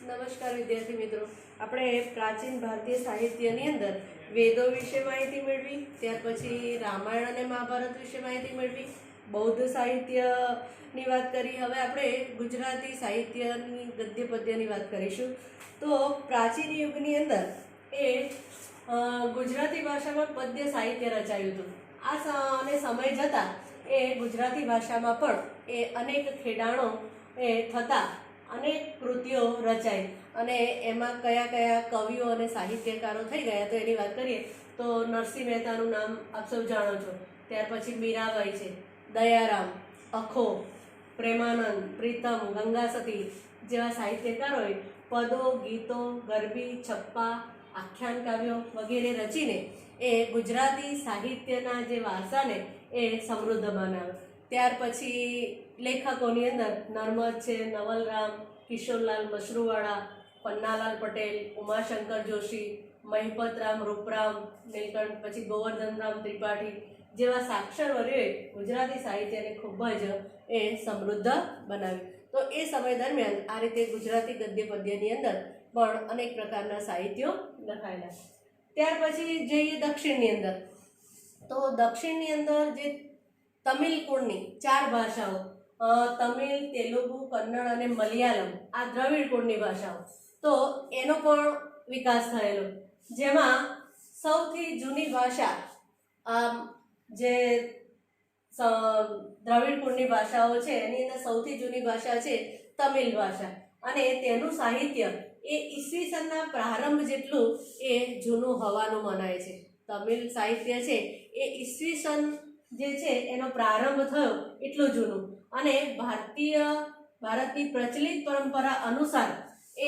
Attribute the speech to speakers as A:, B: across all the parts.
A: નમસ્કાર વિદ્યાર્થી મિત્રો, આપણે પ્રાચીન ભારતીય સાહિત્યની અંદર વેદો વિશે માહિતી મેળવી, ત્યાર પછી રામાયણ અને મહાભારત વિશે માહિતી મેળવી, બૌદ્ધ સાહિત્યની વાત કરી. હવે આપણે ગુજરાતી સાહિત્યની ગદ્ય પદ્યની વાત કરીશું. તો પ્રાચીન યુગની અંદર એ ગુજરાતી ભાષામાં પદ્ય સાહિત્ય રચાયું હતું. અને સમય જતાં એ ગુજરાતી ભાષામાં પણ એ અનેક ખેડાણો એ થતા અનેક કૃતિઓ રચાઈ અને એમાં કયા કયા કવિઓ અને સાહિત્યકારો થઈ ગયા તો એની વાત કરીએ તો નરસિંહ મહેતાનું નામ આપ સૌ જાણો છો. ત્યાર પછી મીરાબાઈ છે, દયારામ, અખો, પ્રેમાનંદ, પ્રીતમ, ગંગાસતી જેવા સાહિત્યકારોએ પદો, ગીતો, ગરબી, છપ્પા, આખ્યાન કાવ્યો વગેરે રચીને એ ગુજરાતી સાહિત્યના જે વારસાને એ સમૃદ્ધ બનાવ્યો. ત્યાર પછી લેખકોની અંદર નર્મદ છે, નવલરામ, કિશોરલાલ મશરૂવાળા, પન્નાલાલ પટેલ, ઉમાશંકર જોશી, મહિપતરામ, રૂપરામ, નીલકંઠ, પછી ગોવર્ધનરામ ત્રિપાઠી જેવા સાક્ષરવર્યોએ ગુજરાતી સાહિત્યને ખૂબ જ એ સમૃદ્ધ બનાવ્યું. તો એ સમય દરમિયાન આ રીતે ગુજરાતી ગદ્ય પદ્યની અંદર પણ અનેક પ્રકારના સાહિત્યો લખાયેલા. ત્યાર પછી જઈએ દક્ષિણની અંદર, તો દક્ષિણની અંદર જે તમિલ કુળની 4 ભાષાઓ તમિલ, તેલુગુ, કન્નડ અને મલયાલમ આ દ્રવિડ કુળની ભાષાઓ, તો એનો પણ વિકાસ થયેલો. જેમાં સૌથી જૂની ભાષા જે દ્રવિડ કુળની ભાષાઓ છે એની અંદર સૌથી જૂની ભાષા છે તમિલ ભાષા, અને તેનું સાહિત્ય એ ઈસવીસનના પ્રારંભ જેટલું એ જૂનું હોવાનું મનાય છે. તમિલ સાહિત્ય છે એ ઈસવીસન જે છે એનો પ્રારંભ થયો એટલું જૂનું, અને ભારતની પ્રચલિત પરંપરા અનુસાર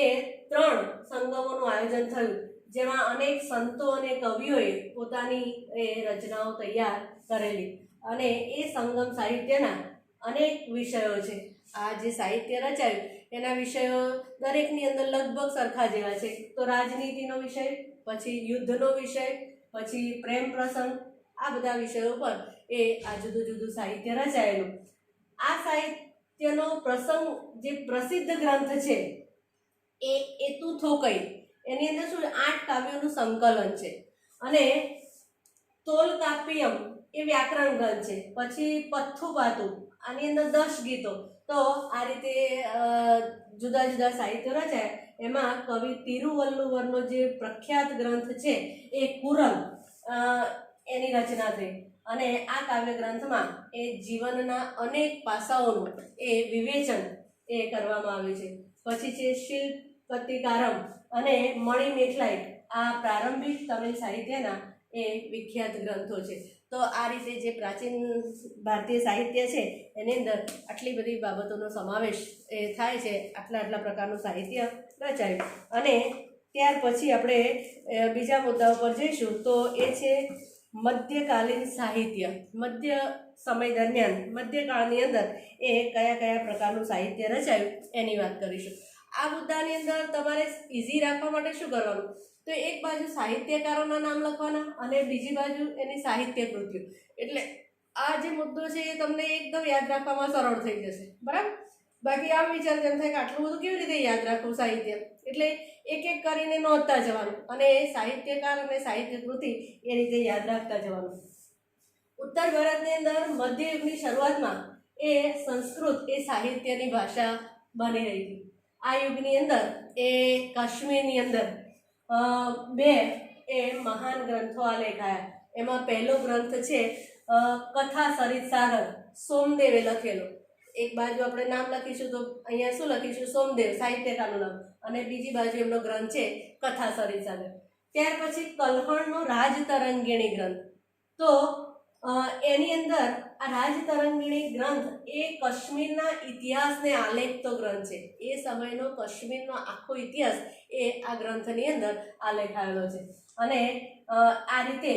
A: એ 3 સંગમોનું આયોજન થયું, જેમાં અનેક સંતો અને કવિઓએ પોતાની એ રચનાઓ તૈયાર કરેલી, અને એ સંગમ સાહિત્યના અનેક વિષયો છે. આ જે સાહિત્ય રચાયું એના વિષયો દરેકની અંદર લગભગ સરખા જેવા છે. તો રાજનીતિનો વિષય, પછી યુદ્ધનો વિષય, પછી પ્રેમ પ્રસંગ, આ બધા વિષયો પર એ આ જુદું જુદું સાહિત્ય રચાયેલું. આ સાહિત્યનો પ્રસંગ જે પ્રસિદ્ધ ગ્રંથ છે એ તું થોકઈ, એની અંદર શું 8 કાવ્યોનું સંકલન છે, અને તોલકાપ્પિયમ એ વ્યાકરણ ગ્રંથ છે. પછી પથ્થુપાતુ આની અંદર 10 ગીતો. તો આ રીતે જુદા જુદા સાહિત્ય રચાય. એમાં કવિ તિરુવલ્લુવરનો જે પ્રખ્યાત ગ્રંથ છે એ કુરલ, એની રચના થઈ, અને આ કાવ્ય ગ્રંથમાં એ જીવનના અનેક પાસાઓનું એ વિવેચન એ કરવામાં આવ્યું છે. પછી છે શિલ્પતિકારમ અને મણિમેખલાઈ, આ પ્રારંભિક તમિલ સાહિત્યના એ વિખ્યાત ગ્રંથો છે. તો આ રીતે જે પ્રાચીન ભારતીય સાહિત્ય છે એની અંદર આટલી બધી બાબતોનો સમાવેશ એ થાય છે. આટલા પ્રકારનું સાહિત્ય રચાયું. અને ત્યાર પછી આપણે બીજા મુદ્દા ઉપર જઈશું, તો એ છે મધ્યકાલીન સાહિત્ય. મધ્ય સમય દરમિયાન મધ્યકાળની અંદર એ કયા કયા પ્રકારનું સાહિત્ય રચાયું એની વાત કરીશું. આ મુદ્દાની અંદર તમારે ઇઝી રાખવા માટે શું કરવાનું, તો એક બાજુ સાહિત્યકારોના નામ લખવાના અને બીજી બાજુ એની સાહિત્ય કૃતિઓ. એટલે આ જે મુદ્દો છે એ તમને એકદમ યાદ રાખવામાં સરળ થઈ જશે, બરાબર. બાકી આ વિચાર તેમ થાય કે આટલું બધું કેવી રીતે યાદ રાખવું સાહિત્ય, એટલે એક એક કરીને નોંધતા જવાનું અને સાહિત્યકાર અને સાહિત્ય કૃતિ એ રીતે યાદ રાખતા જવાનું. ઉત્તર ભારતની અંદર મધ્યયુગની શરૂઆતમાં એ સંસ્કૃત એ સાહિત્યની ભાષા બની રહી હતી. આ યુગની અંદર એ કાશ્મીરની અંદર 2 એ મહાન ગ્રંથો આલેખાયા. એમાં પહેલો ગ્રંથ છે કથા સરિત સાગર, સોમદેવે લખેલો. એક બાજુ આપણે નામ લખીશું તો અહીંયા શું લખીશું, સોમદેવ સાહિત્યકારનું નામ, અને બીજી બાજુ એમનો ગ્રંથ છે કથા સરિત સાગર. ત્યાર પછી કલ્હણનો રાજતરંગિણી ગ્રંથ. તો એની અંદર આ રાજતરંગિણી ગ્રંથ એ કાશ્મીરના ઇતિહાસને આલેખતો ગ્રંથ છે. એ સમયનો કાશ્મીરનો આખો ઇતિહાસ એ આ ગ્રંથની અંદર આલેખાયેલો છે, અને આ રીતે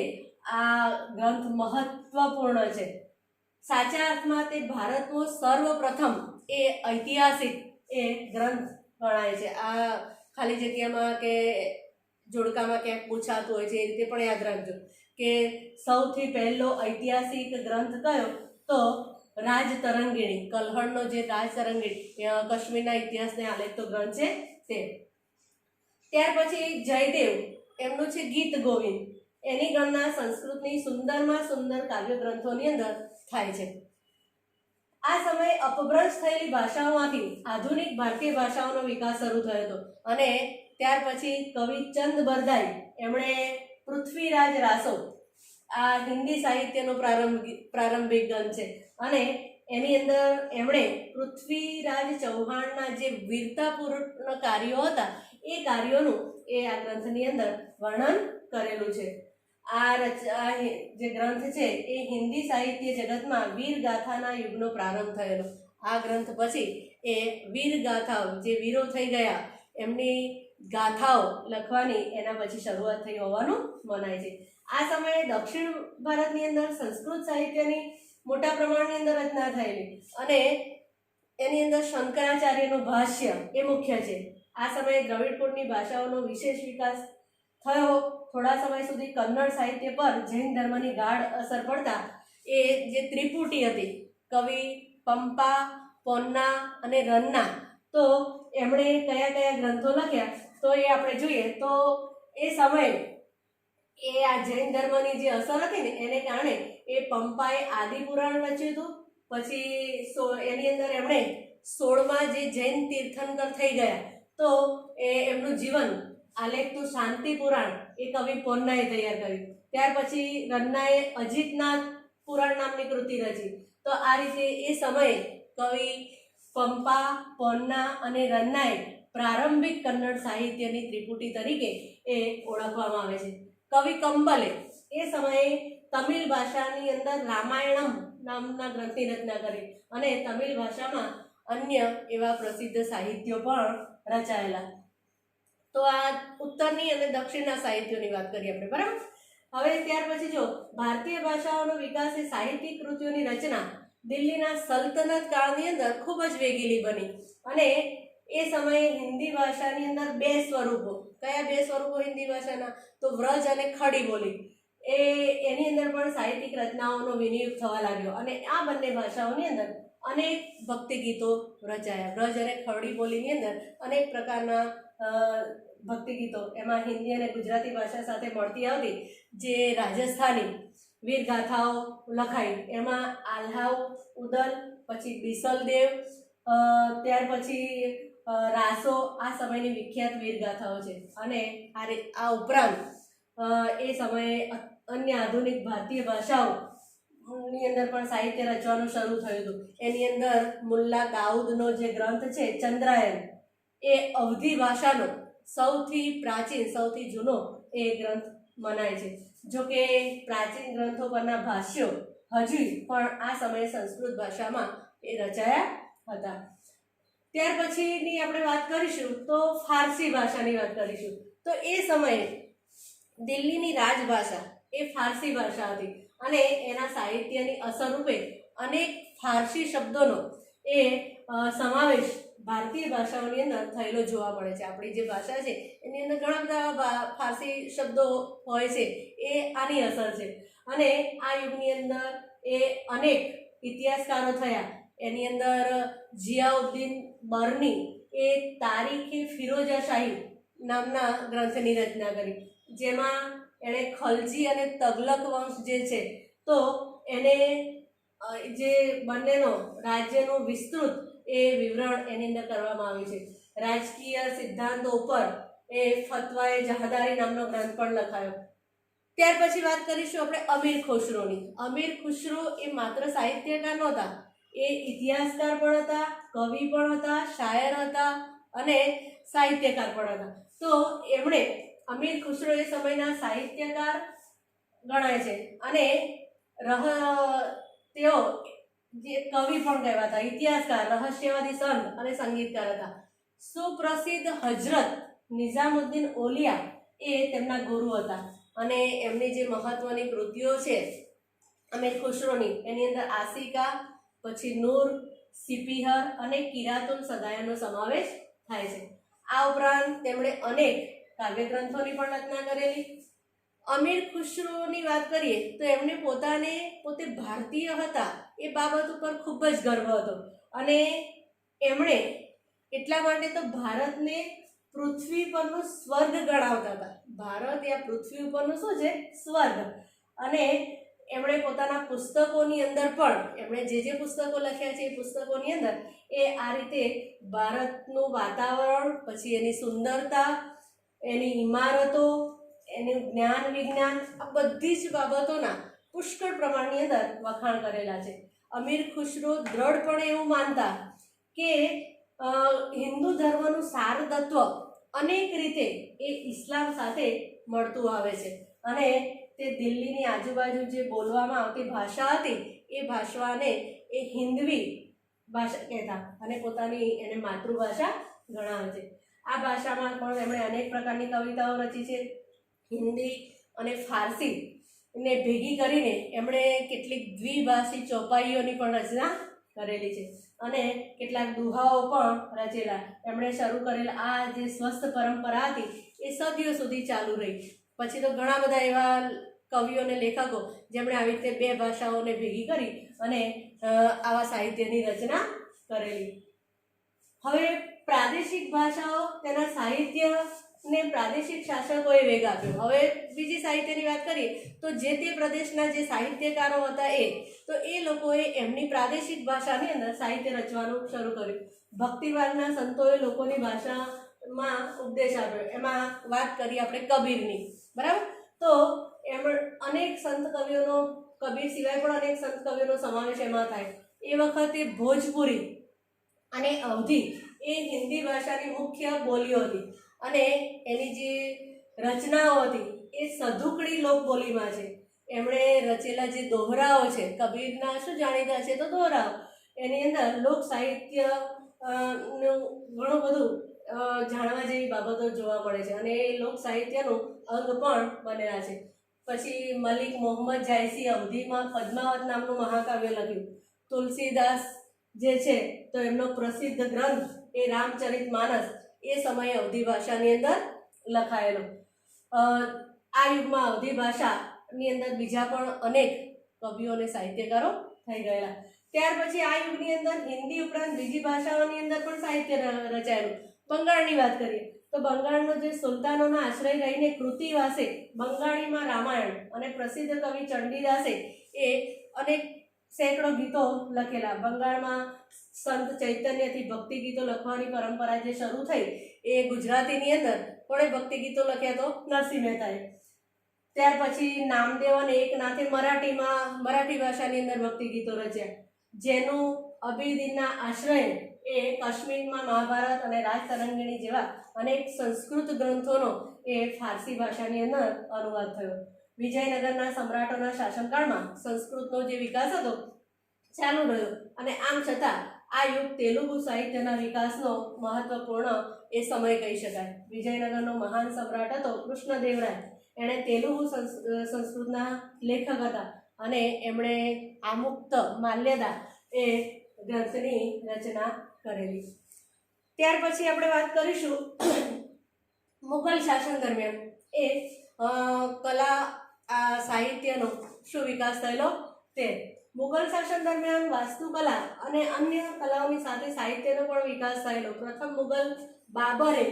A: આ ગ્રંથ મહત્વપૂર્ણ છે. સાચા અર્થમાં તે ભારતનો સર્વપ્રથમ એ ઐતિહાસિક એ ગ્રંથ ગણાય છે. આ ખાલી જગ્યામાં કે જોડકામાં ક્યાંક પૂછાતું હોય છે, એ રીતે પણ યાદ રાખજો કે સૌથી પહેલો ઐતિહાસિક ગ્રંથ કયો, તો રાજ તરંગીણી, કલ્હણનો જે રાજ તરંગીણી કાશ્મીરના ઇતિહાસને આલેખતો ગ્રંથ છે તે. ત્યાર પછી જયદેવ એમનું છે ગીત ગોવિંદ, એની ગણના સંસ્કૃતની સુંદરમાં સુંદર કાવ્ય ગ્રંથોની અંદર થાય છે. આ સમયે અપભ્રંશ થયેલી ભાષાઓમાંથી આધુનિક ભારતીય ભાષાઓનો વિકાસ શરૂ થયો હતો અને ત્યાર પછી કવિ ચંદ બરદાઈ એમણે પૃથ્વીરાજ રાસો, આ હિન્દી સાહિત્યનો પ્રારંભિક ગ્રંથ છે અને એની અંદર એમણે પૃથ્વીરાજ ચૌહાણના જે વીરતાપૂર્ણ કાર્યો હતા એ કાર્યોનું એ આ ગ્રંથની અંદર વર્ણન કરેલું છે. આ જે ગ્રંથ છે એ હિન્દી સાહિત્ય જગતમાં વીરગાથાના યુગનો પ્રારંભ થયેલો. આ ગ્રંથ પછી એ વીરગાથાઓ, જે વીરો થઈ ગયા એમની ગાથાઓ લખવાની એના પછી શરૂઆત થઈ હોવાનું મનાય છે. આ સમયે દક્ષિણ ભારતની અંદર સંસ્કૃત સાહિત્યની મોટા પ્રમાણની અંદર રચના થયેલી અને એની અંદર શંકરાચાર્યનું ભાષ્ય એ મુખ્ય છે. આ સમયે દ્રવિડ કુળની ભાષાઓનો વિશેષ વિકાસ થયો. થોડા સમય સુધી કન્નડ સાહિત્ય પર જૈન ધર્મની ગાઢ અસર પડતા એ જે ત્રિપુટી હતી, કવિ પંપા, પોન્ના અને રન્ના, તો એમણે કયા કયા ગ્રંથો લખ્યા તો એ આપણે જોઈએ તો એ સમયે એ આ જૈન ધર્મની જે અસર હતી ને એને કારણે એ પંપાએ આદિપુરાણ રચ્યું હતું. પછી એની અંદર એમણે 16મા જે જૈન તીર્થંકર થઈ ગયા તો એ એમનું જીવન આલેખતું શાંતિ પુરાણ એ કવિ પોન્નાએ તૈયાર કર્યું. ત્યાર પછી રન્નાએ અજીતનાથ પુરાણ નામની કૃતિ રચી. તો આ રીતે એ સમયે કવિ પંપા, પોન્ના અને રન્નાએ પ્રારંભિક કન્નડ સાહિત્યની ત્રિપુટી તરીકે એ ઓળખવામાં આવે છે. કવિ કંબલે એ સમયે તમિલ ભાષાની અંદર રામાયણમ નામના ગ્રંથની રચના કરી અને તમિલ ભાષામાં અન્ય એવા પ્રસિદ્ધ સાહિત્યો પણ રચાયેલા. તો આ ઉત્તરની અને દક્ષિણના સાહિત્યોની વાત કરીએ આપણે, બરાબર. હવે ત્યાર પછી જો ભારતીય ભાષાઓનો વિકાસ એ સાહિત્યિક કૃતિઓની રચના દિલ્હીના સલ્તનત કાળની અંદર ખૂબ જ વેગીલી બની અને એ સમયે હિન્દી ભાષાની અંદર બે સ્વરૂપો, કયા બે સ્વરૂપો હિન્દી ભાષાના? તો વ્રજ અને ખડી બોલી, એની અંદર પણ સાહિત્યિક રચનાઓનો વિનિયોગ થવા લાગ્યો અને આ બંને ભાષાઓની અંદર અનેક ભક્તિ ગીતો રચાયા. વ્રજ અને ખડી બોલીની અંદર અનેક પ્રકારના ભક્તિ ગીતો, એમાં હિન્દી અને ગુજરાતી ભાષા સાથે મળતી આવતી જે રાજસ્થાની વીરગાથાઓ લખાઈ, એમાં આલ્હાવ, ઉદલ, પછી બિસલદેવ, ત્યાર પછી રાસો આ સમયની વિખ્યાત વીરગાથાઓ છે. અને આ ઉપરાંત એ સમયે અન્ય આધુનિક ભારતીય ભાષાઓની અંદર પણ સાહિત્ય રચવાનું શરૂ થયું હતું. એની અંદર મુલ્લા દાઉદનો જે ગ્રંથ છે ચંદ્રાયન, એ અવધી ભાષાનો સૌથી પ્રાચીન, સૌથી જૂનો એ ગ્રંથ મનાય છે. જો કે પ્રાચીન ગ્રંથો પરના ભાષ્યો હજુ પણ આ સમયે સંસ્કૃત ભાષામાં એ રચાયા હતા. ત્યાર પછીની આપણે વાત કરીશું તો ફારસી ભાષાની વાત કરીશું. તો એ સમયે દિલ્હીની રાજભાષા એ ફારસી ભાષા હતી અને એના સાહિત્યની અસર રૂપે અનેક ફારસી શબ્દોનો એ સમાવેશ ભારતીય ભાષાઓની અંદર થયેલો જોવા મળે છે. આપણી જે ભાષા છે એની અંદર ઘણા બધા ફારસી શબ્દો હોય છે, એ આની અસર છે. અને આ યુગની અંદર એ અનેક ઇતિહાસકારો થયા. એની અંદર જિયાઉદ્દીન બર્ની એ તારીખે ફિરોઝાશાહી નામના ગ્રંથની રચના કરી, જેમાં એણે ખલજી અને તગલક વંશ જે છે તો એને જે બંનેનો રાજ્યનું વિસ્તૃત એ વિવરણ એની અંદર કરવામાં આવ્યું છે. રાજકીય સિદ્ધાંતો ઉપર એ ફતવાએ જહાદારી નામનો ગ્રંથ પણ લખાયો. ત્યાર પછી વાત કરીશું આપણે અમીર ખુશરોની. અમીર ખુશરો એ માત્ર સાહિત્યકાર નહોતા, એ ઇતિહાસકાર પણ હતા, કવિ પણ હતા, શાયર હતા અને સાહિત્યકાર પણ હતા. તો એમણે અમીર ખુશરો એ સમયના સાહિત્યકાર ગણાય છે અને તેઓ જે કવિ પણ કહેવાતા, ઇતિહાસકાર, રહસ્યવાદી સંત અને સંગીતકાર હતા. સુપ્રસિદ્ધ હજરત નિઝામુદ્દીન ઓલિયા એ તેમના ગુરુ હતા અને એમની જે મહત્વની કૃતિઓ છે અમીર ખુશરોની, એની અંદર આસિકા, પછી નૂર, સિપિહર અને કિરાતુલ સદાયરનો સમાવેશ થાય છે. આ ઉપરાંત તેમણે અનેક કાવ્ય ગ્રંથોની પણ રચના કરેલી અમીર ખુશરોની વાત કરીએ તો એમને પોતે ભારતીય હતા એ બાબત ઉપર ખૂબ જ ગર્વ હતો અને એમણે એટલા માટે તો ભારતને પૃથ્વી પરનું સ્વર્ગ ગણાવતા હતા. ભારત એ આ પૃથ્વી ઉપરનું શું છે? સ્વર્ગ. અને એમણે પોતાના પુસ્તકોની અંદર પણ એમણે જે પુસ્તકો લખ્યા છે એ પુસ્તકોની અંદર એ આ રીતે ભારતનું વાતાવરણ, પછી એની સુંદરતા, એની ઇમારતો, એનું જ્ઞાન વિજ્ઞાન, આ બધી જ બાબતોના પુષ્કળ પ્રમાણની અંદર વખાણ કરેલા છે. અમીર ખુશરો દ્રઢપણે એવું માનતા કે હિન્દુ ધર્મનું સાર તત્વ અનેક રીતે એ ઇસ્લામ સાથે મળતું આવે છે અને તે દિલ્હીની આજુબાજુ જે બોલવામાં આવતી ભાષા હતી એ ભાષાને એ હિન્દવી ભાષા કહેતા અને પોતાની એને માતૃભાષા ગણાવે છે. આ ભાષામાં પણ એમણે અનેક પ્રકારની કવિતાઓ રચી છે. હિન્દી અને ફારસી ને ભેગી કરીને એમણે કેટલીક દ્વિભાષી ચોપાઈઓની પણ રચના કરેલી છે અને કેટલાક દુહાઓ પણ રચેલા. એમણે શરૂ કરેલા આ જે સ્વસ્થ પરંપરા હતી એ સદીઓ સુધી ચાલુ રહી. પછી તો ઘણા બધા એવા કવિઓ અને લેખકો જેમણે આવી રીતે બે ભાષાઓને ભેગી કરી અને આવા સાહિત્યની રચના કરેલી. હવે પ્રાદેશિક ભાષાઓ, તેના સાહિત્યને પ્રાદેશિક શાસકોએ વેગ આપ્યો. હવે બીજી સાહિત્યની વાત કરીએ તો જે તે પ્રદેશના જે સાહિત્યકારો હતા તો એ લોકોએ એમની પ્રાદેશિક ભાષાની અંદર સાહિત્ય રચવાનું શરૂ કર્યું. ભક્તિવાદના સંતોએ લોકોની ભાષામાં ઉપદેશ આપ્યો. એમાં વાત કરીએ આપણે કબીરની, બરાબર? તો અનેક સંત કવિઓનો, કબીર સિવાય પણ અનેક સંત કવિઓનો સમાવેશ એમાં થાય. એ વખતે ભોજપુરી અને અવધી એ હિન્દી ભાષાની મુખ્ય બોલીઓ હતી અને એની જે રચનાઓ હતી એ સધુકડી લોકબોલીમાં છે. એમણે રચેલા જે દોહરાઓ છે, કબીરના શું જાણીતા છે તો દોહરાઓ, એની અંદર લોક સાહિત્ય નું ઘણું બધું જાણવા જેવી બાબતો જોવા મળે છે અને એ લોક સાહિત્યનું અંગ પણ બનેલા છે. પછી મલિક મોહમ્મદ જાયસી અવધીમાં પદ્માવત નામનું મહાકાવ્ય લખ્યું. તુલસીદાસ જે છે તો એમનો પ્રસિદ્ધ ગ્રંથ એ રામચરિત માનસ એ સમયે અવધી ભાષાની અંદર લખાયેલો. આ યુગમાં અવધી ભાષાની અંદર બીજા પણ અનેક કવિઓ અને સાહિત્યકારો થઈ ગયેલા. ત્યાર પછી આ યુગની અંદર હિન્દી ઉપરાંત બીજી ભાષાઓની અંદર પણ સાહિત્ય રચાયેલું. બંગાળની વાત કરીએ તો બંગાળનો જે સુલતાનોના આશ્રય રહીને કૃતિ વાસે બંગાળીમાં રામાયણ અને પ્રસિદ્ધ કવિ ચંડીદાસે એ અનેક સેંકડો ગીતો લખેલા. બંગાળમાં સંત ચૈતન્યથી ભક્તિ ગીતો લખવાની પરંપરા જે શરૂ થઈ એ ગુજરાતીની અંદર કોણે ભક્તિ ગીતો લખ્યા તો નરસિંહ મહેતાએ. ત્યાર પછી નામદેવ અને એકનાથે મરાઠી ભાષાની અંદર ભક્તિ ગીતો રચ્યા. જેનું અબીદીનના આશ્રય એ કાશ્મીરમાં મહાભારત અને રાજતરંગિણી જેવા અનેક સંસ્કૃત ગ્રંથોનો એ ફારસી ભાષાની અંદર અનુવાદ થયો. વિજયનગરના સમ્રાટોના શાસનકાળમાં સંસ્કૃતનો જે વિકાસ હતો ચાલુ રહ્યો અને આમ છતાં આ યુગ તેલુગુ સાહિત્યના વિકાસનો મહત્વપૂર્ણ એ સમય કહી શકાય. વિજયનગરનો મહાન સમ્રાટ હતો કૃષ્ણદેવરાય. એણે તેલુગુ સંસ્કૃતના લેખક હતા અને એમણે આમુક્ત માલ્યદા એ ગ્રંથની રચના કરેલી. ત્યાર પછી આપણે વાત કરીશું મુઘલ શાસન દરમિયાન એ કલા સાહિત્યનો શું વિકાસ થયેલો તે. મુઘલ શાસન દરમિયાન વાસ્તુકલા અને અન્ય કલાઓની સાથે સાહિત્યનો પણ વિકાસ થયેલો. પ્રથમ મુઘલ બાબરે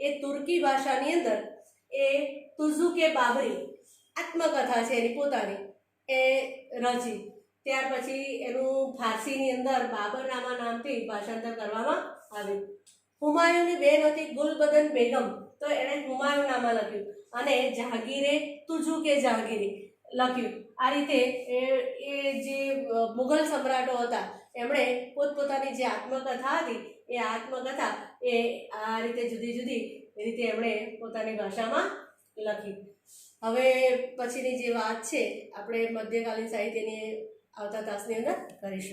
A: એ તુર્કી ભાષાની અંદર એ તુઝુકે બાબરી આત્મકથા છે એની પોતાની એ રચી. ત્યાર પછી એનું ફારસીની અંદર બાબરનામા નામથી ભાષાંતર કરવામાં આવ્યું. હુમાયુની બેન હતી ગુલબદન બેગમ, તો એણે હુમાયુનામા લખ્યું અને જહાંગીરે તુઝુકે જહાંગીરી લખ્યું. આ રીતે એ જે મુઘલ સમ્રાટો હતા એમણે પોતપોતાની જે આત્મકથા હતી એ આત્મકથા એ આ રીતે જુદી જુદી રીતે એમણે પોતાની ભાષામાં લખી. હવે પછીની જે વાત છે આપણે મધ્યકાલીન સાહિત્યની આવતા તાસની અંદર કરીશું.